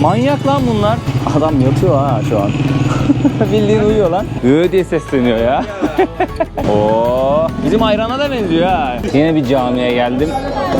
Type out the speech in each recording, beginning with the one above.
Manyak lan bunlar. Adam yatıyor ha şu an. Bildiğin uyuyor lan. Diye sesleniyor ya. Oo, bizim ayrana da benziyor ha. Yine bir camiye geldim.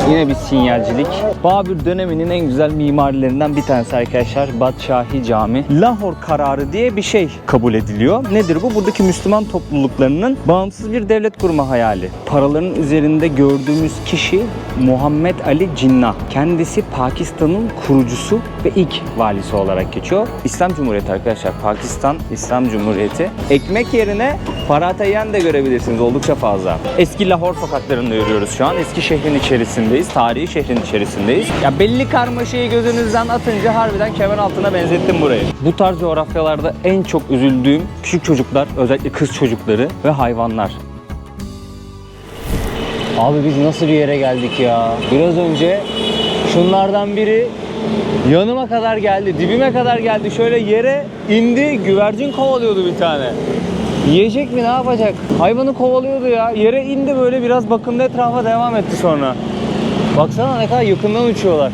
Yine bir sinyalcilik. Babür döneminin en güzel mimarilerinden bir tanesi arkadaşlar. Badşahi Cami. Lahor kararı diye bir şey kabul ediliyor. Nedir bu? Buradaki Müslüman topluluklarının bağımsız bir devlet kurma hayali. Paraların üzerinde gördüğümüz kişi Muhammed Ali Cinnah. Kendisi Pakistan'ın kurucusu ve ilk valisi olarak geçiyor. İslam Cumhuriyeti arkadaşlar. Pakistan İslam Cumhuriyeti. Ekmek yerine paratha yiyen de görebilirsiniz. Oldukça fazla. Eski Lahor sokaklarında yürüyoruz şu an. Eski şehrin içerisindeyiz. Tarihi şehrin içerisindeyiz. Ya belli karmaşayı gözünüzden atınca harbiden kemer altına benzettim burayı. Bu tarz coğrafyalarda en çok üzüldüğüm küçük çocuklar, özellikle kız çocukları ve hayvanlar. Abi biz nasıl bir yere geldik ya? Biraz önce şunlardan biri yanıma kadar geldi, dibime kadar geldi. Şöyle yere indi, güvercin kovalıyordu bir tane. Yiyecek mi, ne yapacak? Hayvanı kovalıyordu ya. Yere indi böyle, biraz bakındı etrafa, devam etti sonra. Baksana ne kadar yakından uçuyorlar.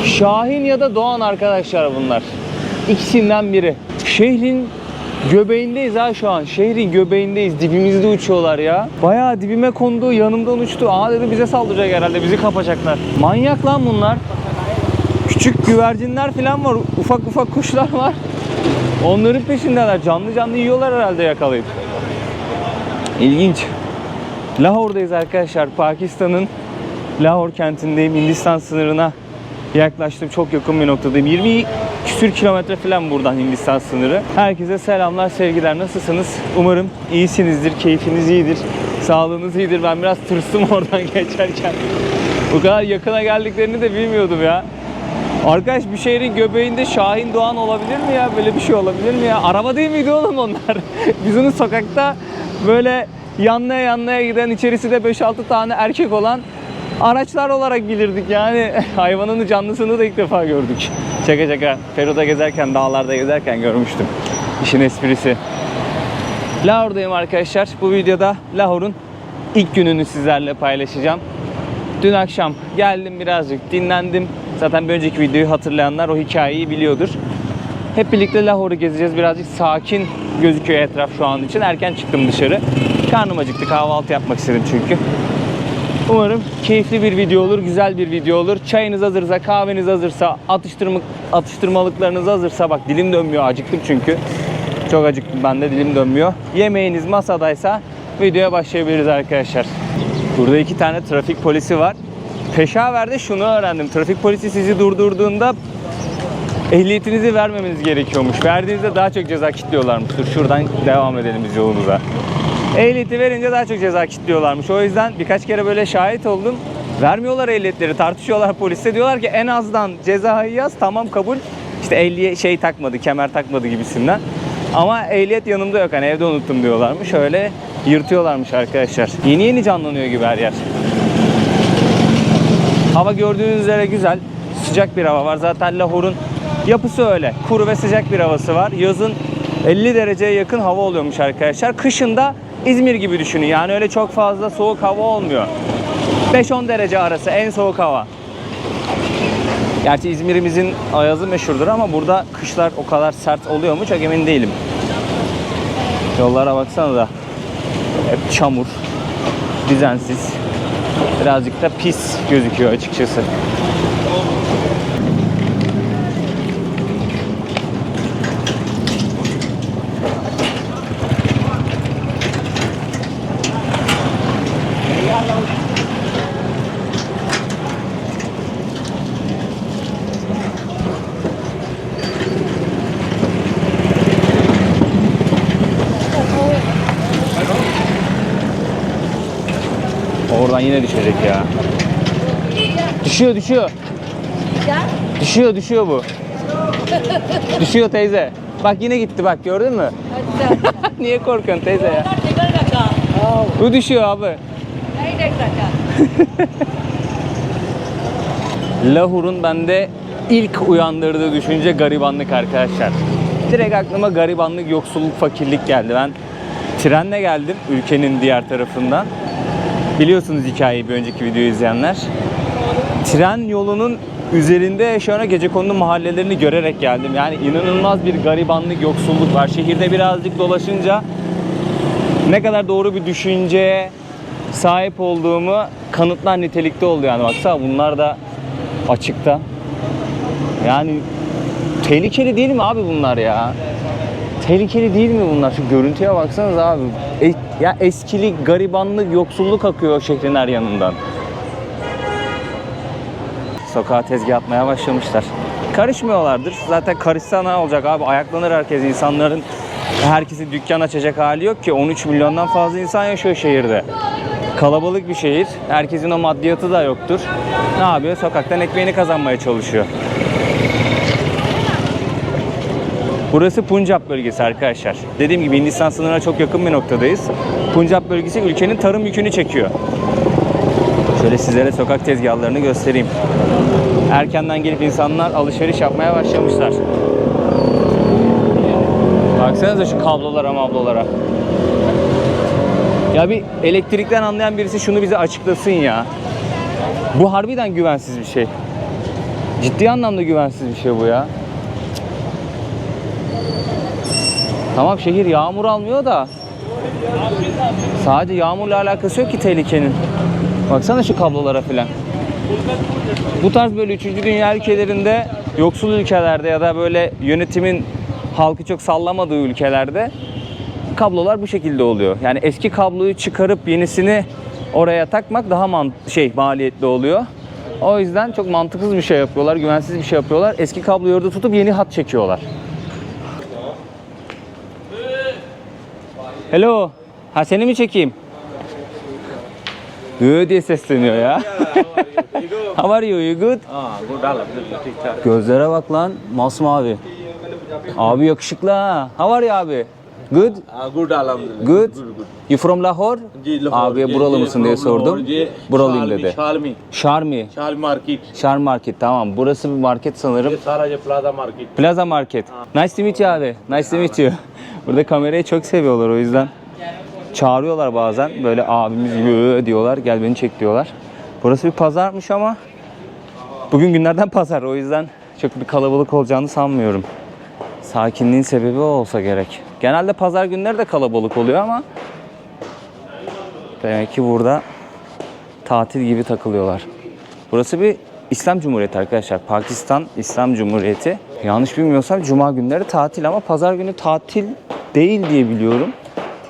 Şahin ya da Doğan arkadaşlar bunlar. İkisinden biri. Şehrin göbeğindeyiz ha şu an. Şehrin göbeğindeyiz. Dibimizde uçuyorlar ya. Bayağı dibime kondu, yanımdan uçtu. Aa dedi, bize saldıracak herhalde. Bizi kapacaklar. Manyak lan bunlar. Küçük güvercinler falan var. Ufak ufak kuşlar var. Onların peşindeler. Canlı canlı yiyorlar herhalde yakalayıp. İlginç. Lahor'dayız arkadaşlar. Pakistan'ın Lahor kentindeyim. Hindistan sınırına yaklaştım. Çok yakın bir noktadayım. 20 küsür kilometre falan buradan Hindistan sınırı. Herkese selamlar, sevgiler. Nasılsınız? Umarım iyisinizdir, keyfiniz iyidir, sağlığınız iyidir. Ben biraz tırstım oradan geçerken. Bu kadar yakına geldiklerini de bilmiyordum ya. Arkadaş, bir şehrin göbeğinde Şahin Doğan olabilir mi ya? Böyle bir şey olabilir mi ya? Araba değil miydi oğlum onlar? Biz onu sokakta böyle yanlaya yanlaya giden, içerisi de 5-6 tane erkek olan araçlar olarak bilirdik yani. Hayvanını, canlısını da ilk defa gördük. Şaka şaka. Peru'da gezerken, dağlarda gezerken görmüştüm. İşin esprisi. Lahor'dayım arkadaşlar. Bu videoda Lahor'un ilk gününü sizlerle paylaşacağım. Dün akşam geldim, birazcık dinlendim. Zaten bir önceki videoyu hatırlayanlar o hikayeyi biliyordur. Hep birlikte Lahor'u gezeceğiz. Birazcık sakin gözüküyor etraf şu an için. Erken çıktım dışarı. Karnım acıktı. Kahvaltı yapmak istedim çünkü. Umarım keyifli bir video olur, güzel bir video olur. Çayınız hazırsa, kahveniz hazırsa, atıştırmalıklarınız hazırsa, bak dilim dönmüyor, acıktım çünkü. Çok acıktım, ben de dilim dönmüyor. Yemeğiniz masadaysa videoya başlayabiliriz arkadaşlar. Burada 2 tane trafik polisi var. Peşaver'de şunu öğrendim. Trafik polisi sizi durdurduğunda ehliyetinizi vermemeniz gerekiyormuş. Verdiğinizde daha çok ceza kilitliyorlarmış. Dur şuradan devam edelim biz yolumuza. Ehliyeti verince daha çok ceza kilitliyorlarmış. O yüzden birkaç kere böyle şahit oldum. Vermiyorlar ehliyetleri, tartışıyorlar polise. Diyorlar ki en azdan cezayı yaz, tamam kabul. İşte ehliyet takmadı, kemer takmadı gibisinden. Ama ehliyet yanımda yok, hani evde unuttum diyorlarmış. Öyle yırtıyorlarmış arkadaşlar. Yeni yeni canlanıyor gibi her yer. Hava gördüğünüz üzere güzel, sıcak bir hava var. Zaten Lahor'un yapısı öyle. Kuru ve sıcak bir havası var. Yazın 50 dereceye yakın hava oluyormuş arkadaşlar. Kışında İzmir gibi düşünün. Yani öyle çok fazla soğuk hava olmuyor. 5-10 derece arası en soğuk hava. Gerçi İzmir'imizin ayazı meşhurdur ama burada kışlar o kadar sert oluyor mu çok emin değilim. Yollara baksana da. Hep çamur, düzensiz. Birazcık da pis gözüküyor açıkçası. Oradan yine düşecek ya. Düşüyor. Düşüyor bu. Düşüyor teyze. Bak yine gitti, bak gördün mü? Niye korkuyorsun teyze ya? Bu düşüyor abi. Lahor'un bende ilk uyandırdığı düşünce garibanlık arkadaşlar. Direkt aklıma garibanlık, yoksulluk, fakirlik geldi. Ben trenle geldim ülkenin diğer tarafından. Biliyorsunuz hikayeyi, bir önceki videoyu izleyenler. Tren yolunun üzerinde yaşayan gecekondu mahallelerini görerek geldim. Yani inanılmaz bir garibanlık, yoksulluk var. Şehirde birazcık dolaşınca ne kadar doğru bir düşünceye sahip olduğumu kanıtlar nitelikte oldu yani. Baksana bunlar da açıkta. Yani tehlikeli değil mi abi bunlar ya? Tehlikeli değil mi bunlar? Şu görüntüye baksanız abi. Ya eskilik, garibanlık, yoksulluk akıyor şehrin her yanından. Sokağa tezgah atmaya başlamışlar. Karışmıyorlardır. Zaten karışsa ne olacak abi? Ayaklanır herkes. İnsanların herkesin dükkan açacak hali yok ki. 13 milyondan fazla insan yaşıyor şehirde. Kalabalık bir şehir. Herkesin o maddiyatı da yoktur. Ne yapıyor? Sokaktan ekmeğini kazanmaya çalışıyor. Burası Punjab bölgesi arkadaşlar. Dediğim gibi Hindistan sınırına çok yakın bir noktadayız. Punjab bölgesi ülkenin tarım yükünü çekiyor. Şöyle sizlere sokak tezgahlarını göstereyim. Erkenden gelip insanlar alışveriş yapmaya başlamışlar. Baksanıza şu kablolara mablolara. Ya bir elektrikten anlayan birisi şunu bize açıklasın ya. Bu harbiden güvensiz bir şey. Ciddi anlamda güvensiz bir şey bu ya. Tamam şehir yağmur almıyor da sadece yağmurla alakası yok ki tehlikenin. Baksana şu kablolara filan. Bu tarz böyle 3. dünya ülkelerinde, yoksul ülkelerde ya da böyle yönetimin halkı çok sallamadığı ülkelerde kablolar bu şekilde oluyor. Yani eski kabloyu çıkarıp yenisini oraya takmak daha maliyetli oluyor. O yüzden çok mantıksız bir şey yapıyorlar, güvensiz bir şey yapıyorlar. Eski kabloyu orada tutup yeni hat çekiyorlar. Hello. Ha seni mi çekeyim? Diye sesleniyor ya. How are you? You good? Gözlere bak lan. Masmavi. Abi yakışıklı ha. How are you abi? Good? Good alhamdulillah. Good? You from Lahore? Abi buralı mısın diye sordum. Buralıyım dedi. Sharmi. Shar Market. Tamam. Burası bir market sanırım. Plaza Market. Plaza Market. Nice to meet you abi. Nice to meet you. Burada kamerayı çok seviyorlar o yüzden. Çağırıyorlar bazen. Böyle abimiz diyorlar. Gel beni çek diyorlar. Burası bir pazarmış ama bugün günlerden pazar. O yüzden çok bir kalabalık olacağını sanmıyorum. Sakinliğin sebebi o olsa gerek. Genelde pazar günleri de kalabalık oluyor ama demek ki burada tatil gibi takılıyorlar. Burası bir İslam Cumhuriyeti arkadaşlar. Pakistan İslam Cumhuriyeti. Yanlış bilmiyorsam cuma günleri tatil ama pazar günü tatil değil diye biliyorum.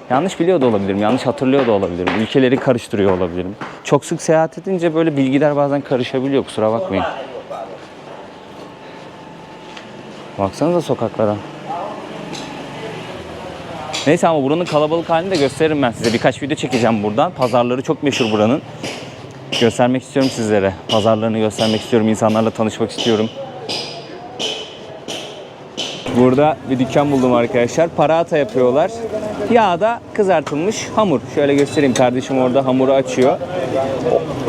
Yanlış biliyor da olabilirim, yanlış hatırlıyor da olabilirim. Ülkeleri karıştırıyor olabilirim. Çok sık seyahat edince böyle bilgiler bazen karışabiliyor, kusura bakmayın. Baksanıza sokaklara. Neyse ama buranın kalabalık halini de gösteririm ben size. Birkaç video çekeceğim buradan. Pazarları çok meşhur buranın. Göstermek istiyorum sizlere. Pazarlarını göstermek istiyorum, insanlarla tanışmak istiyorum. Burada bir dükkan buldum arkadaşlar. Paratha yapıyorlar. Yağda kızartılmış hamur. Şöyle göstereyim, kardeşim orada hamuru açıyor.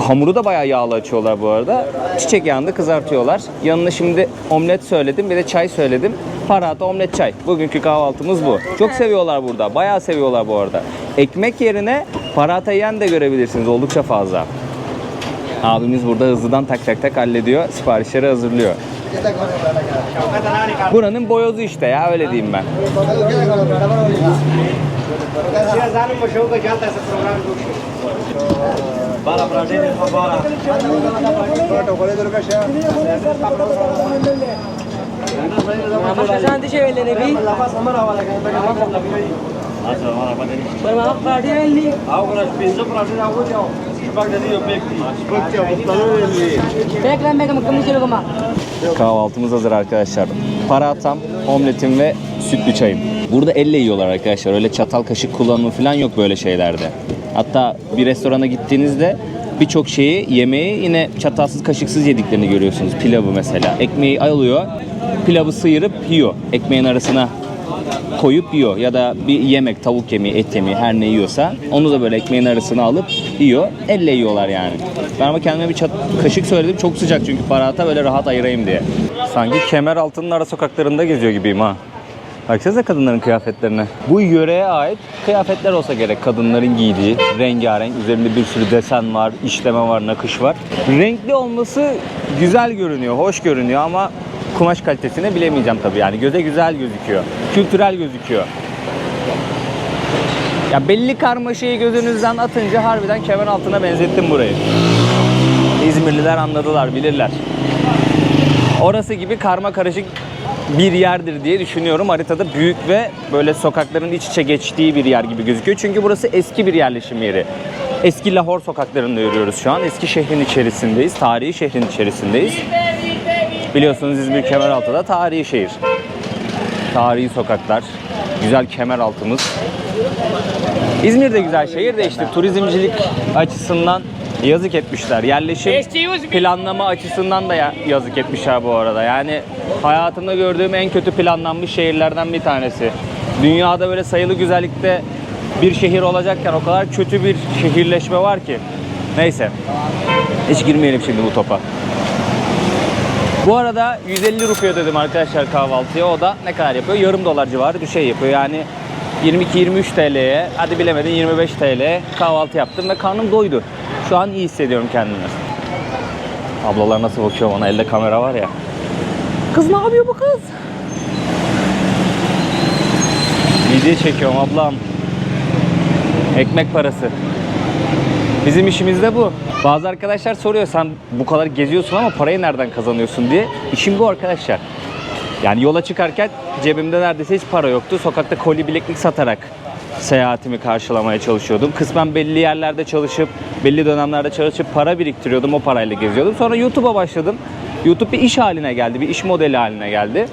Hamuru da bayağı yağlı açıyorlar bu arada. Çiçek yağında kızartıyorlar. Yanına şimdi omlet söyledim, bir de çay söyledim. Paratha, omlet, çay. Bugünkü kahvaltımız bu. Çok seviyorlar burada. Bayağı seviyorlar bu arada. Ekmek yerine paratha yiyen de görebilirsiniz. Oldukça fazla. Abimiz burada hızlıdan tak tak tak hallediyor. Siparişleri hazırlıyor. Buranın boyozu işte ya, öyle diyeyim ben. Kahvaltımız hazır arkadaşlar. Paratham, omletim ve sütlü çayım. Burada elle yiyorlar arkadaşlar. Öyle çatal kaşık kullanımı falan yok böyle şeylerde. Hatta bir restorana gittiğinizde birçok şeyi, yemeği yine çatalsız kaşıksız yediklerini görüyorsunuz. Pilavı mesela. Ekmeği alıyor, pilavı sıyırıp yiyor. Ekmeğin arasına koyup yiyor. Ya da bir yemek, tavuk yemeği, et yemeği her ne yiyorsa onu da böyle ekmeğin arasına alıp yiyor. Elle yiyorlar yani. Ben ama kendime bir kaşık söyledim. Çok sıcak çünkü paratha, böyle rahat ayırayım diye. Sanki Kemeraltı'nın ara sokaklarında geziyor gibiyim ha. Baksanıza kadınların kıyafetlerine. Bu yöreye ait kıyafetler olsa gerek. Kadınların giydiği rengarenk. Üzerinde bir sürü desen var, işleme var, nakış var. Renkli olması güzel görünüyor, hoş görünüyor ama kumaş kalitesini bilemeyeceğim tabii. Yani göze güzel gözüküyor. Kültürel gözüküyor. Ya belli karmaşayı gözünüzden atınca harbiden kemer altına benzettim burayı. İzmirliler anladılar, bilirler. Orası gibi karma karışık bir yerdir diye düşünüyorum. Haritada büyük ve böyle sokakların iç içe geçtiği bir yer gibi gözüküyor. Çünkü burası eski bir yerleşim yeri. Eski Lahor sokaklarında yürüyoruz şu an. Eski şehrin içerisindeyiz. Tarihi şehrin içerisindeyiz. Biliyorsunuz İzmir Kemeraltı'da tarihi şehir. Tarihi sokaklar. Güzel kemeraltımız. İzmir de güzel şehir de işte turizmcilik açısından yazık etmişler. Yerleşim planlama açısından da yazık etmişler bu arada. Yani hayatımda gördüğüm en kötü planlanmış şehirlerden bir tanesi. Dünyada böyle sayılı güzellikte bir şehir olacakken o kadar kötü bir şehirleşme var ki. Neyse. Hiç girmeyelim şimdi bu topa. Bu arada 150 rupiye dedim arkadaşlar kahvaltıya. O da ne kadar yapıyor? Yarım dolar civarı bir şey yapıyor. Yani 22-23 TL'ye, hadi bilemedin 25 TL'ye kahvaltı yaptım ve karnım doydu. Şu an iyi hissediyorum kendimi. Ablalar nasıl bakıyor bana? Elde kamera var ya. Kız ne yapıyor bu kız? Video çekiyorum ablam. Ekmek parası. Bizim işimiz de bu. Bazı arkadaşlar soruyor sen bu kadar geziyorsun ama parayı nereden kazanıyorsun diye. İşim bu arkadaşlar. Yani yola çıkarken cebimde neredeyse hiç para yoktu. Sokakta koli bileklik satarak seyahatimi karşılamaya çalışıyordum. Kısmen belli yerlerde çalışıp, belli dönemlerde çalışıp para biriktiriyordum. O parayla geziyordum. Sonra YouTube'a başladım. YouTube bir iş haline geldi, bir iş modeli haline geldi.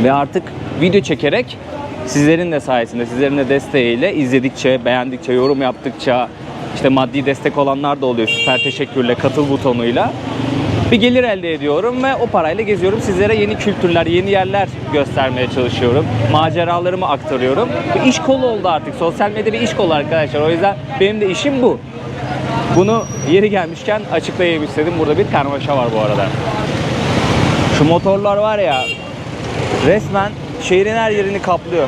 Ve artık video çekerek sizlerin de sayesinde, sizlerin de desteğiyle izledikçe, beğendikçe, yorum yaptıkça, işte maddi destek olanlar da oluyor. Süper teşekkürle, katıl butonuyla. Bir gelir elde ediyorum ve o parayla geziyorum. Sizlere yeni kültürler, yeni yerler göstermeye çalışıyorum. Maceralarımı aktarıyorum. Bir iş kolu oldu artık. Sosyal medya bir iş kolu arkadaşlar. O yüzden benim de işim bu. Bunu yeri gelmişken açıklayayım istedim. Burada bir karmaşa var bu arada. Şu motorlar var ya, resmen şehrin her yerini kaplıyor.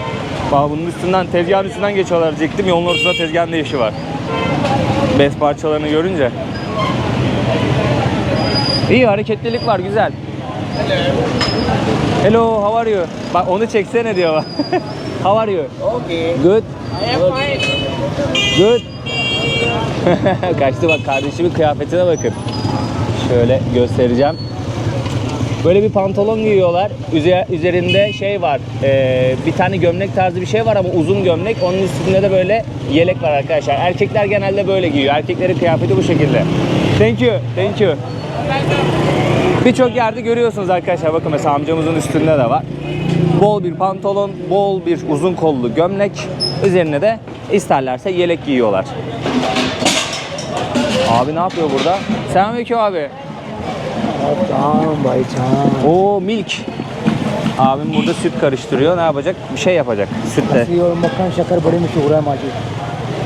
Bak bunun üstünden, tezgahın üstünden geçiyorlar diyecektim. Yolun ortasında tezgahın ne işi var? Bez parçalarını görünce. İyi, hareketlilik var, güzel. Hello, how are you? Bak onu çeksene diyor bak. How are you? Okay. Good. Good. Kaçtı bak, kardeşimin kıyafetine bakın. Şöyle göstereceğim. Böyle bir pantolon giyiyorlar. Üzerinde şey var. Bir tane gömlek tarzı bir şey var ama uzun gömlek. Onun üstünde de böyle yelek var arkadaşlar. Erkekler genelde böyle giyiyor. Erkeklerin kıyafeti bu şekilde. Thank you. Thank you. Birçok yerde görüyorsunuz arkadaşlar. Bakın mesela amcamızın üstünde de var. Bol bir pantolon, bol bir uzun kollu gömlek. Üzerine de isterlerse yelek giyiyorlar. Abi ne yapıyor burada? Selamünaleyküm abi. Oo, milk. Abim burada süt karıştırıyor. Ne yapacak? Bir şey yapacak. Sütle. और मक्खन शक्कर बड़ी मशहूर है माजी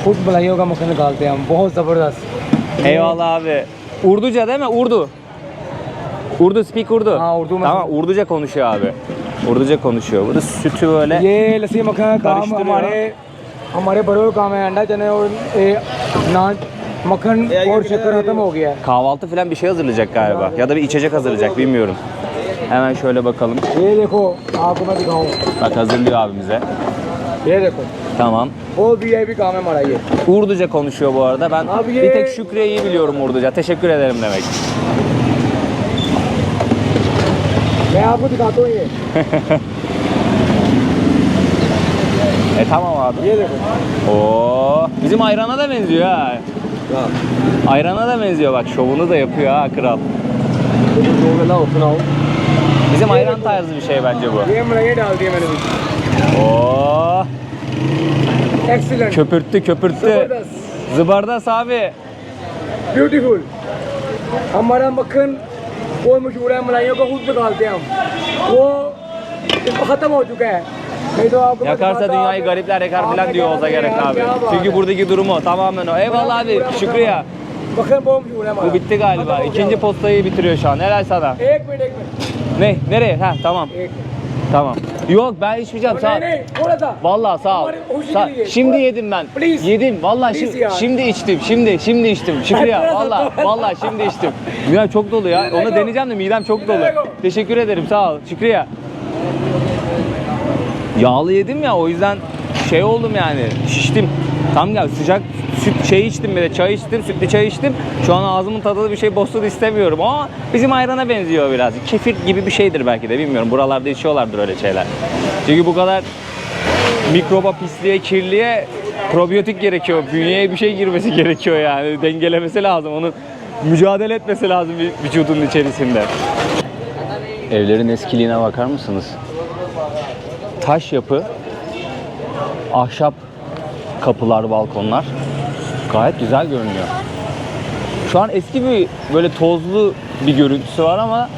खुद बलाइयों का मक्खन निकालते हैं हम बहुत ज़बरदस्त Eyvallah abi. Urduca değil mi? Urdu. Urdu, speak Urdu. Ha, Urdu Tamam, Urduca konuşuyor abi. Urduca konuşuyor. Burada sütü böyle ये लस्सी मक्खन का काम karıştırıyor. हमारे बड़ों का काम है अंडा चने और नान मक्खन और शक्कर खत्म हो गया है Kahvaltı falan bir şey hazırlayacak galiba. Ya da bir içecek hazırlayacak, bilmiyorum. Hemen şöyle bakalım. ये देखो आपको मैं दिखाऊं Bak hazırlıyor abimize. ये देखो Tamam. वो VIP काम है हमारा ये Urduca konuşuyor bu arada. Ben Abi bir tek Şükriye'yi biliyorum Urduca. Teşekkür ederim demek. मैं आपको दिखाता हूँ ये Tamam abi. ये देखो Oo, bizim ayrana da benziyor ha. Ayrana da benziyor bak, şovunu da yapıyor ha kral. दो गला सुनाओ Bizim ayran tarzı bir şey bence bu. ये मलाई डाल दिया मैंने भी Oo, एक्सीलेंट köpürttü köpürttü. जबरदस्त Zıbardas abi. ब्यूटीफुल हमारा मक्खन बहुत मशहूर है मलाइयों को खुद निकालते हैं हम वो खत्म हो चुका है नहीं तो आपको मैं Yakarsa दिखाता, dünyayı आप- garipler yakar आप falan diyor olsa gerek abi. क्या बात Çünkü है। buradaki durumu tamamen o. Eyvallah abi, Şükriye. मक्खन बहुत मशहूर है हमारा Bu bitti galiba. खत्म हो İkinci गया। postayı bitiriyor şu an. Helal sana. एक minute Ne? Nereye? Ha tamam. एक Tamam. Yok ben içmeyeceğim sağ ol. नहीं थोड़ा सा Vallahi sağ ol. Hamaरे खुशी Sağ- के लिए। Şimdi yedim ben. Please. Yedim. Vallahi Please ya. şimdi içtim. Şimdi içtim. Şükriye. Vallahi şimdi içtim. Midem çok dolu ya. Onu deneyeceğim de midem çok dolu. Teşekkür ederim. Sağ ol. Şükriye. Yağlı yedim ya o yüzden şey oldum yani. Şiştim. Tam gel sıcak süt şey içtim bir de çay içtim, sütlü çay içtim. Şu an ağzımın tadı bir şey bozsun istemiyorum ama bizim ayrana benziyor birazcık. Kefir gibi bir şeydir belki de bilmiyorum. Buralarda içiyorlardır öyle şeyler. Çünkü bu kadar mikroba, pisliğe, kirliye probiyotik gerekiyor. Bünyeye bir şey girmesi gerekiyor yani. Dengelemesi lazım. Onun mücadele etmesi lazım vücudun içerisinde. Evlerin eskiliğine bakar mısınız? Taş yapı, ahşap kapılar, balkonlar gayet güzel görünüyor. Şu an eski bir böyle tozlu bir görüntüsü var ama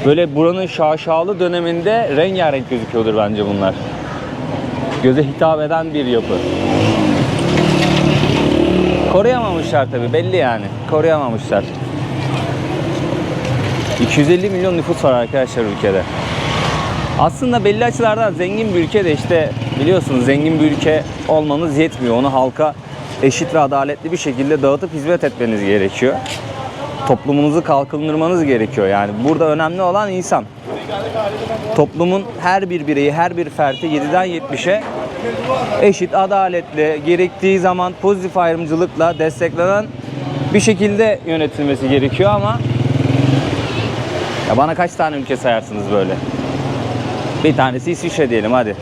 böyle buranın şaşalı döneminde rengarenk gözüküyordur bence bunlar. Göze hitap eden bir yapı. Koruyamamışlar tabii belli yani. Koruyamamışlar. 250 milyon nüfus var arkadaşlar ülkede. Aslında belli açılardan zengin bir ülke de işte biliyorsunuz zengin bir ülke olmanız yetmiyor. Onu halka eşit ve adaletli bir şekilde dağıtıp hizmet etmeniz gerekiyor. Toplumunuzu kalkındırmanız gerekiyor. Yani burada önemli olan insan. Toplumun her bir bireyi, her bir ferti 7'den 70'e eşit, adaletli, gerektiği zaman pozitif ayrımcılıkla desteklenen bir şekilde yönetilmesi gerekiyor ama ya bana kaç tane ülke sayarsınız böyle? Bir tanesi İsviçre diyelim hadi.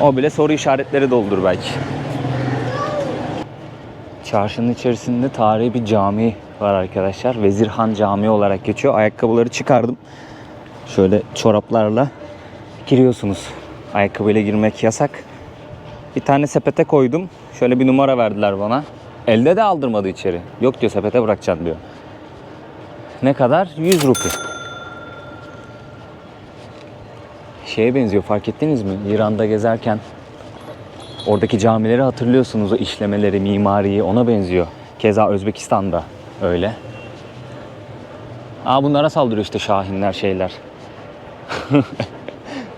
O bile soru işaretleri doldur belki. Çarşının içerisinde tarihi bir cami var arkadaşlar. Vezirhan Camii olarak geçiyor. Ayakkabıları çıkardım. Şöyle çoraplarla giriyorsunuz. Ayakkabıyla girmek yasak. Bir tane sepete koydum. Şöyle bir numara verdiler bana. Elde de aldırmadı içeri. Yok diyor sepete bırakacaksın diyor. Ne kadar? 100 rupi. Şeye benziyor fark ettiniz mi? İran'da gezerken oradaki camileri hatırlıyorsunuz. O işlemeleri, mimariyi ona benziyor. Keza Özbekistan'da öyle. Bunlara saldırıyor işte şahinler şeyler.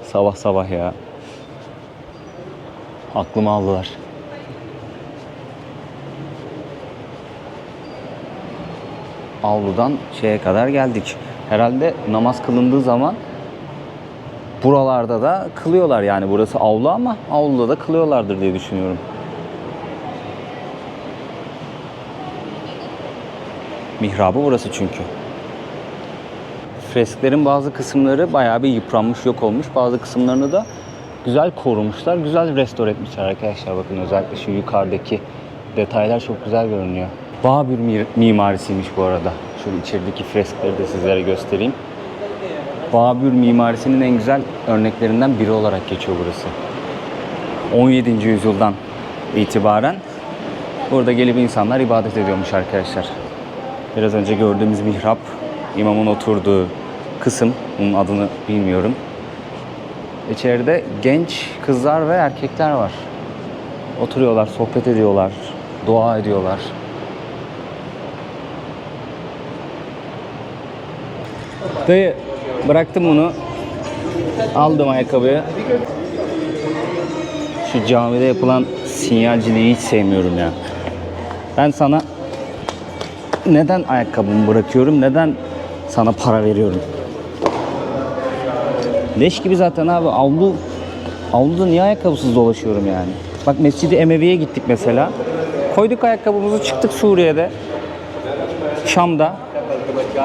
Sabah sabah ya. Aklımı aldılar. Avludan şeye kadar geldik. Herhalde namaz kılındığı zaman buralarda da kılıyorlar yani. Burası avlu ama avluda da kılıyorlardır diye düşünüyorum. Mihrabı burası çünkü. Fresklerin bazı kısımları bayağı bir yıpranmış, yok olmuş. Bazı kısımlarını da güzel korumuşlar, güzel restore etmişler arkadaşlar. Bakın özellikle şu yukarıdaki detaylar çok güzel görünüyor. Babür mimarisiymiş bu arada. Şöyle içerideki freskleri de sizlere göstereyim. Babür mimarisinin en güzel örneklerinden biri olarak geçiyor burası. 17. yüzyıldan itibaren burada gelip insanlar ibadet ediyormuş arkadaşlar. Biraz önce gördüğümüz mihrap, imamın oturduğu kısım, bunun adını bilmiyorum. İçeride genç kızlar ve erkekler var. Oturuyorlar, sohbet ediyorlar, dua ediyorlar. Dayı bıraktım bunu. Aldım ayakkabıyı. Şu camide yapılan sinyalciliği hiç sevmiyorum ya. Ben sana neden ayakkabımı bırakıyorum? Neden sana para veriyorum? Leş gibi zaten abi. Avluda niye ayakkabısız dolaşıyorum yani? Bak Mescid-i Emevi'ye gittik mesela. Koyduk ayakkabımızı çıktık Suriye'de. Şam'da.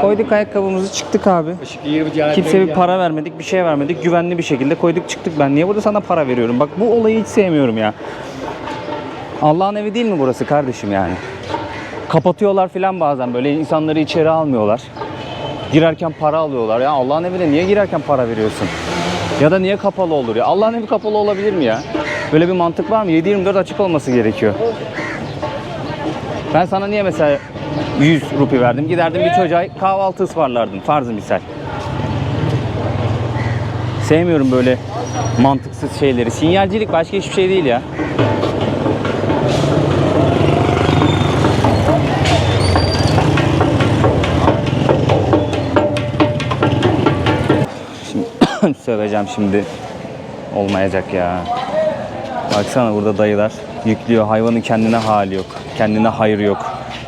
Koyduk ayakkabımızı çıktık abi. Kimseye bir para vermedik, bir şey vermedik. Güvenli bir şekilde koyduk çıktık. Ben niye burada sana para veriyorum? Bak bu olayı hiç sevmiyorum ya. Allah'ın evi değil mi burası kardeşim yani? Kapatıyorlar filan bazen böyle insanları içeri almıyorlar. Girerken para alıyorlar. Ya Allah'ın evine niye girerken para veriyorsun? Ya da niye kapalı olur ya? Allah'ın evi kapalı olabilir mi ya? Böyle bir mantık var mı? 7/24 açık olması gerekiyor. Ben sana niye mesela 100 rupi verdim? Giderdim bir çocuğa kahvaltı ısmarlardım. Farzı misal. Sevmiyorum böyle mantıksız şeyleri. Sinyalcilik başka hiçbir şey değil ya. Şimdi Söveceğim şimdi. Olmayacak ya. Baksana burada dayılar yüklüyor. Hayvanın kendine hali yok. Kendine hayır yok.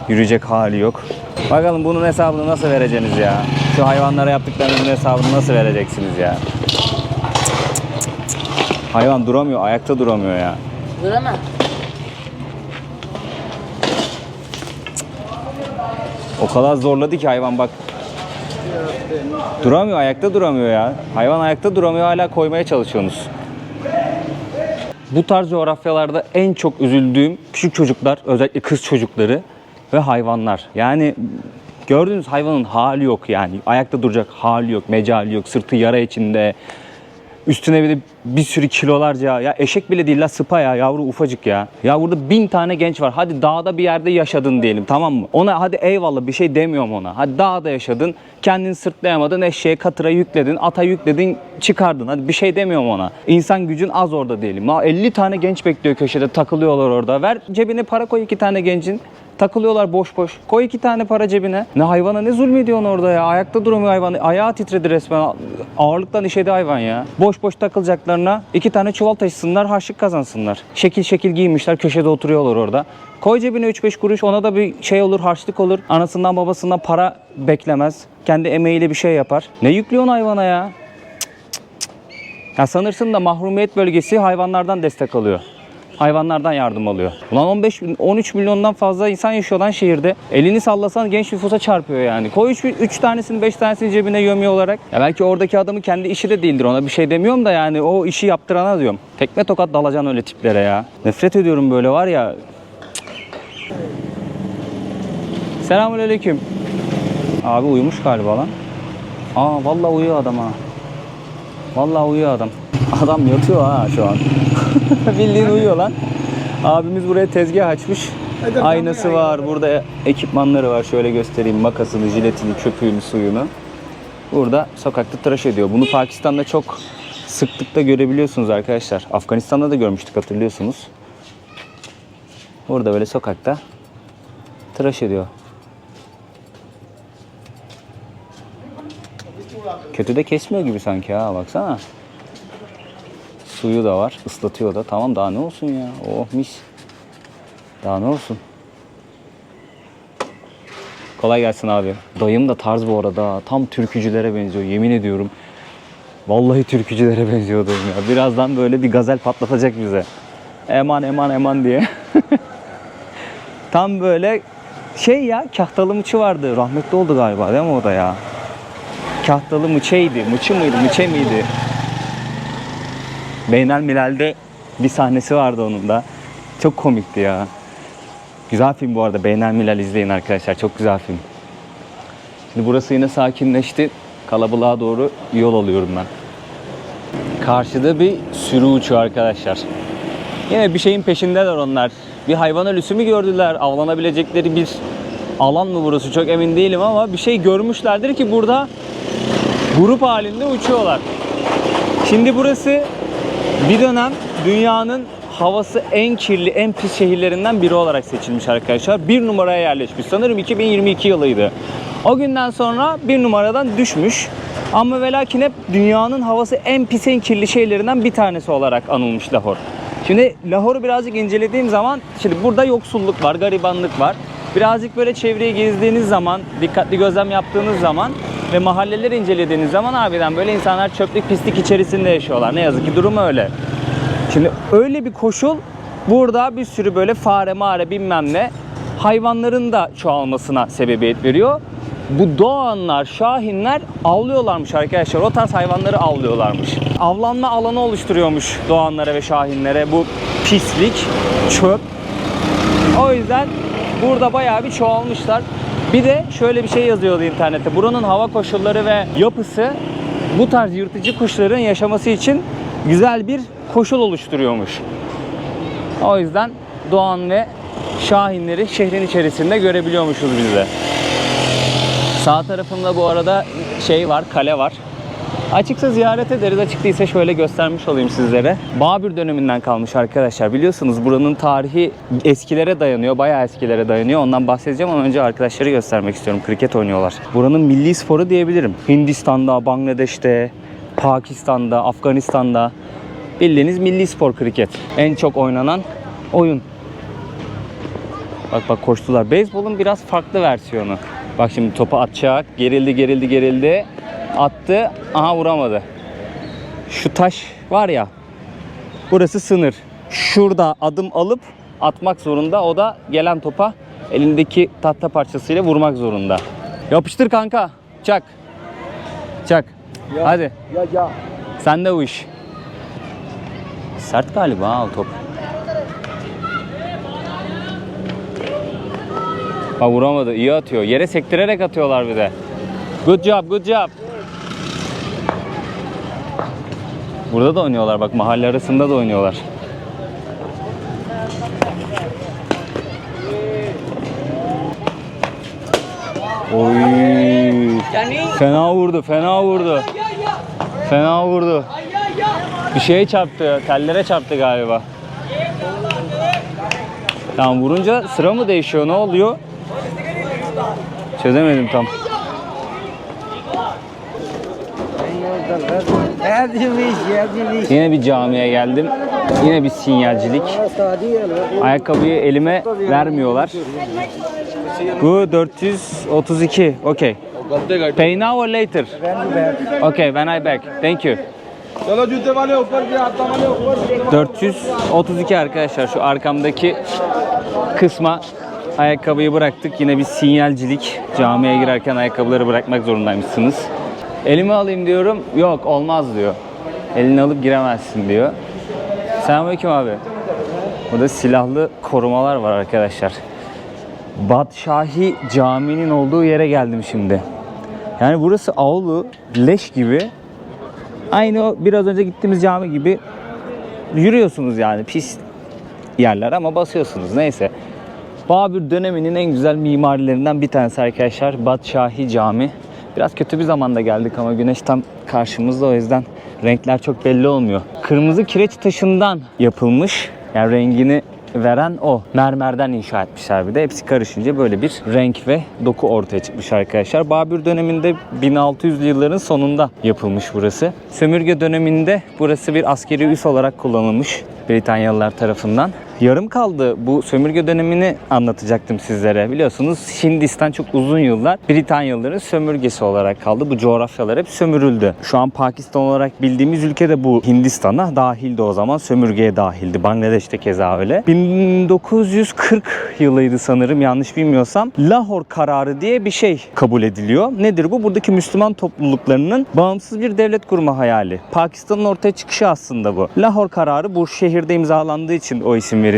Yürüyecek hali yok. Bakalım bunun hesabını nasıl vereceksiniz ya? Şu hayvanlara yaptıklarınızın hesabını nasıl vereceksiniz ya? Hayvan duramıyor. Ayakta duramıyor ya. Duramam. O kadar zorladı ki hayvan bak. Duramıyor. Ayakta duramıyor ya. Hayvan ayakta duramıyor. Hala koymaya çalışıyorsunuz. Bu tarz coğrafyalarda en çok üzüldüğüm küçük çocuklar, özellikle kız çocukları ve hayvanlar. Yani gördüğünüz hayvanın hali yok yani. Ayakta duracak hali yok, mecali yok, sırtı yara içinde. Üstüne bir de bir sürü kilolarca, ya eşek bile değil la, sıpa ya, yavru ufacık ya. Ya burada 1000 tane genç var. Hadi dağda bir yerde yaşadın diyelim, tamam mı? Ona hadi eyvallah, bir şey demiyorum ona. Hadi dağda yaşadın, kendini sırtlayamadın, eşeğe, katıra yükledin, ata yükledin, çıkardın. Hadi bir şey demiyorum ona. İnsan gücün az orada diyelim. Ha 50 tane genç bekliyor köşede, takılıyorlar orada. Ver cebine para koy 2 tane gencin. Takılıyorlar boş boş. Koy 2 tane para cebine. Ne hayvana ne zulmediyorsun orada ya. Ayakta duramıyor hayvan. Ayağı titredi resmen. Ağırlıktan işedi hayvan ya. Boş boş takılacaklarına 2 tane çuval taşısınlar, harçlık kazansınlar. Şekil şekil giyinmişler, köşede oturuyorlar orada. Koy cebine 3-5 kuruş, ona da bir şey olur, harçlık olur. Anasından babasından para beklemez. Kendi emeğiyle bir şey yapar. Ne yüklüyorsun hayvana ya? Ya sanırsın da mahrumiyet bölgesi hayvanlardan destek alıyor. Hayvanlardan yardım alıyor. Ulan 13 milyondan fazla insan yaşıyor lan şehirde. Elini sallasan genç nüfusa çarpıyor yani. Koy 3 tanesini 5 tanesini cebine yömüyor olarak. Ya belki oradaki adamın kendi işi de değildir, ona bir şey demiyorum da yani o işi yaptırana diyorum. Tekme tokat dalacaksın öyle tiplere ya. Nefret ediyorum böyle var ya. Selamünaleyküm. Abi uyumuş galiba lan. Aa vallahi uyuyor adam ha. Vallahi uyuyor adam. Adam yatıyor ha şu an. Bildiğin uyuyor lan. Abimiz buraya tezgah açmış. Aynası var. Burada ekipmanları var. Şöyle göstereyim. Makasını, jiletini, köpüğünü, suyunu. Burada sokakta tıraş ediyor. Bunu Pakistan'da çok sıklıkla görebiliyorsunuz arkadaşlar. Afganistan'da da görmüştük, hatırlıyorsunuz. Burada böyle sokakta tıraş ediyor. Kötü de kesmiyor gibi sanki ha, baksana. Suyu da var, ıslatıyor da. Tamam, daha ne olsun ya? Oh mis. Daha ne olsun? Kolay gelsin abi. Dayım da tarz bu arada. Tam türkücülere benziyor, yemin ediyorum. Vallahi türkücülere benziyor dayım ya. Birazdan böyle bir gazel patlatacak bize. Eman eman eman diye. Tam böyle şey ya, Kahtalı Mıçı vardı. Rahmetli oldu galiba değil mi o da ya? Kahtalı Mıçeydi. Mıçı mıydı? Mıçe miydi? Beynel Milal'de bir sahnesi vardı onun da. Çok komikti ya. Güzel film bu arada. Beynel Milal izleyin arkadaşlar. Çok güzel film. Şimdi burası yine sakinleşti. Kalabalığa doğru yol alıyorum ben. Karşıda bir sürü uçuyor arkadaşlar. Yine bir şeyin peşindeler onlar. Bir hayvan ölüsü mü gördüler? Avlanabilecekleri bir alan mı burası? Çok emin değilim ama bir şey görmüşlerdir ki burada grup halinde uçuyorlar. Şimdi burası bir dönem dünyanın havası en kirli, en pis şehirlerinden biri olarak seçilmiş arkadaşlar. 1 numaraya yerleşmiş. Sanırım 2022 yılıydı. O günden sonra 1 numaradan düşmüş. Ama ve lakin hep dünyanın havası en pis, en kirli şehirlerinden bir tanesi olarak anılmış Lahore. Şimdi Lahore'u birazcık incelediğim zaman, şimdi burada yoksulluk var, garibanlık var. Birazcık böyle çevreyi gezdiğiniz zaman, dikkatli gözlem yaptığınız zaman ve mahalleleri incelediğiniz zaman harbiden böyle insanlar çöplük, pislik içerisinde yaşıyorlar. Ne yazık ki durum öyle. Şimdi öyle bir koşul, burada bir sürü böyle fare, mare bilmem ne hayvanların da çoğalmasına sebebiyet veriyor. Bu doğanlar, şahinler avlıyorlarmış arkadaşlar. O tarz hayvanları avlıyorlarmış. Avlanma alanı oluşturuyormuş doğanlara ve şahinlere bu pislik, çöp. O yüzden burada bayağı bir çoğalmışlar. Bir de şöyle bir şey yazıyordu internette. Buranın hava koşulları ve yapısı bu tarz yırtıcı kuşların yaşaması için güzel bir koşul oluşturuyormuş. O yüzden doğan ve şahinleri şehrin içerisinde görebiliyormuşuz biz de. Sağ tarafında bu arada şey var, kale var. Açıksa ziyaret ederiz. Açık değilse şöyle göstermiş olayım sizlere. Babür döneminden kalmış arkadaşlar. Biliyorsunuz buranın tarihi eskilere dayanıyor. Bayağı eskilere dayanıyor. Ondan bahsedeceğim ama önce arkadaşları göstermek istiyorum. Kriket oynuyorlar. Buranın milli sporu diyebilirim. Hindistan'da, Bangladeş'te, Pakistan'da, Afganistan'da bildiğiniz milli spor kriket. En çok oynanan oyun. Bak bak koştular. Beyzbolun biraz farklı versiyonu. Bak şimdi topu atacak. Gerildi. Attı. Aha vuramadı. Şu taş var ya. Burası sınır. Şurada adım alıp atmak zorunda. O da gelen topa elindeki tahta parçasıyla vurmak zorunda. Yapıştır kanka. Çak. Hadi. Ya. Sen de bu iş. Sert galiba ha o top. Ha vuramadı. İyi atıyor. Yere sektirerek atıyorlar bir de. Good job. Burada da oynuyorlar bak. Mahalle arasında da oynuyorlar. Oy. Fena vurdu. Bir şeye çarptı. Tellere çarptı galiba. Tamam vurunca sıra mı değişiyor? Ne oluyor? Çözemedim tam. Yine bir camiye geldim. Yine bir sinyalcilik. Ayakkabıyı elime vermiyorlar. Bu 432. Okay. Pay now or later? Okay, when I back. Thank you. 432 arkadaşlar. Şu arkamdaki kısma ayakkabıyı bıraktık. Yine bir sinyalcilik. Camiye girerken ayakkabıları bırakmak zorundaymışsınız. Elimi alayım diyorum. Yok olmaz diyor. Elini alıp giremezsin diyor. Selamünaleyküm abi. Burada silahlı korumalar var arkadaşlar. Badşahi Camii'nin olduğu yere geldim şimdi. Yani burası avlu, leş gibi. Aynı o biraz önce gittiğimiz cami gibi yürüyorsunuz yani. Pis yerler ama basıyorsunuz. Neyse. Babür döneminin en güzel mimarilerinden bir tanesi arkadaşlar. Badşahi Cami. Biraz kötü bir zamanda geldik ama güneş tam karşımızda, o yüzden renkler çok belli olmuyor. Kırmızı kireç taşından yapılmış. Yani rengini veren o. Mermerden inşa etmişler bir de. Hepsi karışınca böyle bir renk ve doku ortaya çıkmış arkadaşlar. Babür döneminde 1600'lü yılların sonunda yapılmış burası. Sömürge döneminde burası bir askeri üs olarak kullanılmış Britanyalılar tarafından. Yarım kaldı. Bu sömürge dönemini anlatacaktım sizlere. Biliyorsunuz Hindistan çok uzun yıllar Britanyalıların sömürgesi olarak kaldı. Bu coğrafyalar hep sömürüldü. Şu an Pakistan olarak bildiğimiz ülke de bu Hindistan'a dahildi o zaman. Sömürgeye dahildi. Bangladeş'te keza öyle. 1940 yılıydı sanırım, yanlış bilmiyorsam. Lahor Kararı diye bir şey kabul ediliyor. Nedir bu? Buradaki Müslüman topluluklarının bağımsız bir devlet kurma hayali. Pakistan'ın ortaya çıkışı aslında bu. Lahor Kararı bu şehirde imzalandığı için o isim verilmiş.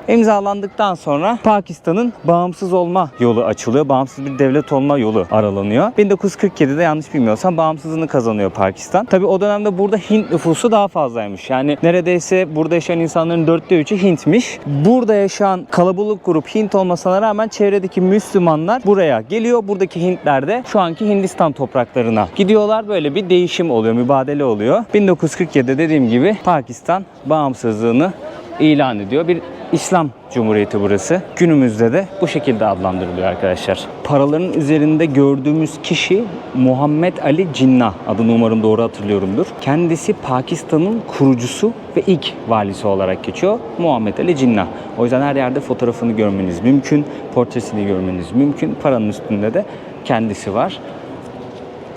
İmzalandıktan sonra Pakistan'ın bağımsız olma yolu açılıyor. Bağımsız bir devlet olma yolu aralanıyor. 1947'de yanlış bilmiyorsam bağımsızlığını kazanıyor Pakistan. Tabii o dönemde burada Hint nüfusu daha fazlaymış. Yani neredeyse burada yaşayan insanların 3'ü Hintmiş. Burada yaşayan kalabalık grup Hint olmasına rağmen çevredeki Müslümanlar buraya geliyor. Buradaki Hintler de şu anki Hindistan topraklarına gidiyorlar. Böyle bir değişim oluyor, mübadele oluyor. 1947'de dediğim gibi Pakistan bağımsızlığını ilan ediyor. Bir İslam Cumhuriyeti burası. Günümüzde de bu şekilde adlandırılıyor arkadaşlar. Paraların üzerinde gördüğümüz kişi Muhammed Ali Cinnah. Adını umarım doğru hatırlıyorumdur. Kendisi Pakistan'ın kurucusu ve ilk valisi olarak geçiyor. Muhammed Ali Cinnah. O yüzden her yerde fotoğrafını görmeniz mümkün. Portresini görmeniz mümkün. Paranın üstünde de kendisi var.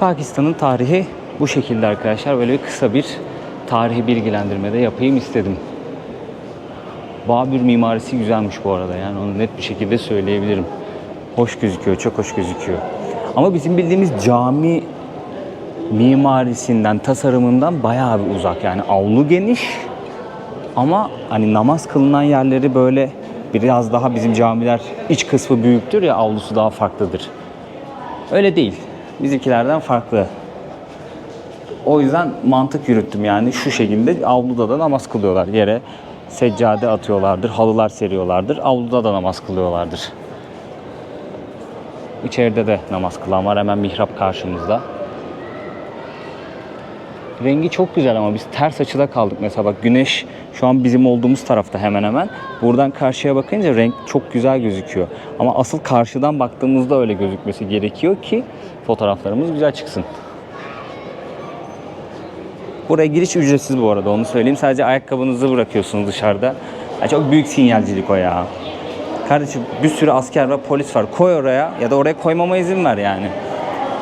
Pakistan'ın tarihi bu şekilde arkadaşlar. Böyle kısa bir tarihi bilgilendirme de yapayım istedim. Babür mimarisi güzelmiş bu arada, yani onu net bir şekilde söyleyebilirim. Hoş gözüküyor, çok hoş gözüküyor. Ama bizim bildiğimiz cami mimarisinden, tasarımından bayağı bir uzak. Yani avlu geniş ama hani namaz kılınan yerleri böyle biraz daha, bizim camiler iç kısmı büyüktür ya, avlusu daha farklıdır. Öyle değil. Bizimkilerden farklı. O yüzden mantık yürüttüm, yani şu şekilde avluda da namaz kılıyorlar. Yere seccade atıyorlardır, halılar seriyorlardır. Avluda da namaz kılıyorlardır. İçeride de namaz kılan var. Hemen mihrap karşımızda. Rengi çok güzel ama biz ters açıda kaldık. Mesela bak, güneş şu an bizim olduğumuz tarafta hemen hemen. Buradan karşıya bakınca renk çok güzel gözüküyor. Ama asıl karşıdan baktığımızda öyle gözükmesi gerekiyor ki fotoğraflarımız güzel çıksın. Buraya giriş ücretsiz bu arada, onu söyleyeyim. Sadece ayakkabınızı bırakıyorsunuz dışarıda. Ya çok büyük sinyalcilik o ya. Kardeşim bir sürü asker ve polis var. Koy oraya ya da oraya koymama izin ver yani.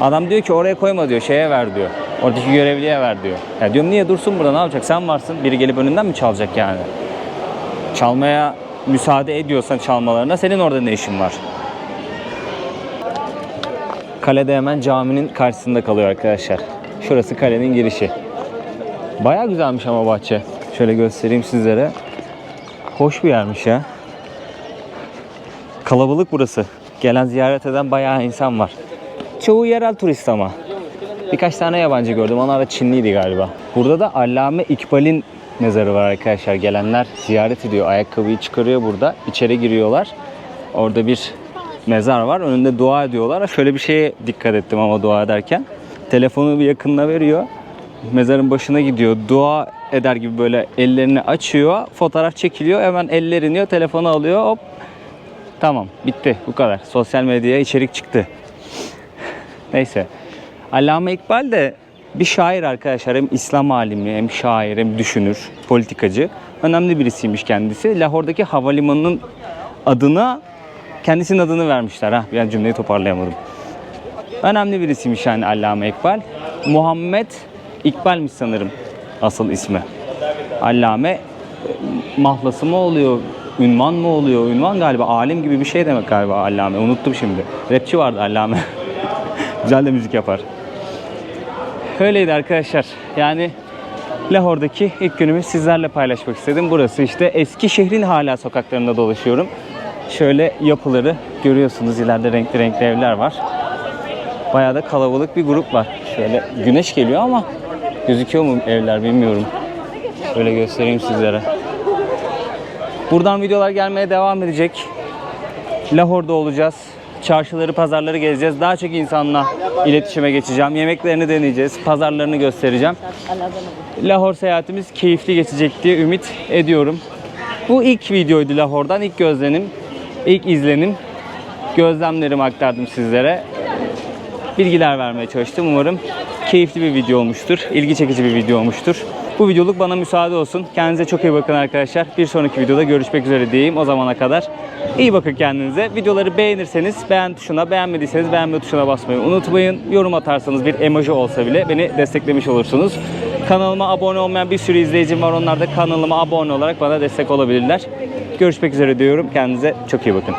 Adam diyor ki oraya koyma diyor, şeye ver diyor. Oradaki görevliye ver diyor. Ya diyorum niye dursun burada, ne yapacak? Sen varsın. Biri gelip önünden mi çalacak yani? Çalmaya müsaade ediyorsan çalmalarına, senin orada ne işin var? Kalede hemen caminin karşısında kalıyor arkadaşlar. Şurası kalenin girişi. Bayağı güzelmiş ama bahçe. Şöyle göstereyim sizlere. Hoş bir yermiş ya. Kalabalık burası. Gelen ziyaret eden bayağı insan var. Çoğu yerel turist ama. Birkaç tane yabancı gördüm. Onlar da Çinliydi galiba. Burada da Allame İkbal'in mezarı var arkadaşlar. Gelenler ziyaret ediyor. Ayakkabıyı çıkarıyor burada. İçeri giriyorlar. Orada bir mezar var. Önünde dua ediyorlar. Şöyle bir şeye dikkat ettim ama dua ederken. Telefonu bir yakınına veriyor. Mezarın başına gidiyor. Dua eder gibi böyle ellerini açıyor. Fotoğraf çekiliyor. Hemen eller iniyor. Telefonu alıyor. Hop. Tamam. Bitti. Bu kadar. Sosyal medyaya içerik çıktı. Neyse. Allame İkbal de bir şair arkadaşlar. Hem İslam alimi, hem şair, hem düşünür, politikacı. Önemli birisiymiş kendisi. Lahor'daki havalimanının adına kendisinin adını vermişler. Bir cümleyi toparlayamadım. Önemli birisiymiş yani Allame İkbal. Muhammed İkbal'miş sanırım asıl ismi. Allame mahlası mı oluyor? Ünvan mı oluyor? Ünvan galiba. Alim gibi bir şey demek galiba Allame. Unuttum şimdi. Rapçi vardı Allame. Güzel de müzik yapar. Öyleydi arkadaşlar. Yani Lahor'daki ilk günümü sizlerle paylaşmak istedim. Burası işte eski şehrin hala sokaklarında dolaşıyorum. Şöyle yapıları görüyorsunuz. İleride renkli renkli evler var. Bayağı da kalabalık bir grup var. Şöyle güneş geliyor ama gözüküyor mu evler bilmiyorum. Şöyle göstereyim sizlere. Buradan videolar gelmeye devam edecek. Lahor'da olacağız. Çarşıları, pazarları gezeceğiz. Daha çok insanla iletişime geçeceğim. Yemeklerini deneyeceğiz. Pazarlarını göstereceğim. Lahor seyahatimiz keyifli geçecek diye ümit ediyorum. Bu ilk videoydu Lahor'dan. İlk gözlenim, ilk izlenim. Gözlemlerimi aktardım sizlere. Bilgiler vermeye çalıştım. Umarım keyifli bir video olmuştur. İlgi çekici bir video olmuştur. Bu videoluk bana müsaade olsun. Kendinize çok iyi bakın arkadaşlar. Bir sonraki videoda görüşmek üzere diyeyim. O zamana kadar iyi bakın kendinize. Videoları beğenirseniz beğen tuşuna, beğenmediyseniz beğenme tuşuna basmayı unutmayın. Yorum atarsanız bir emoji olsa bile beni desteklemiş olursunuz. Kanalıma abone olmayan bir sürü izleyicim var. Onlar da kanalıma abone olarak bana destek olabilirler. Görüşmek üzere diyorum. Kendinize çok iyi bakın.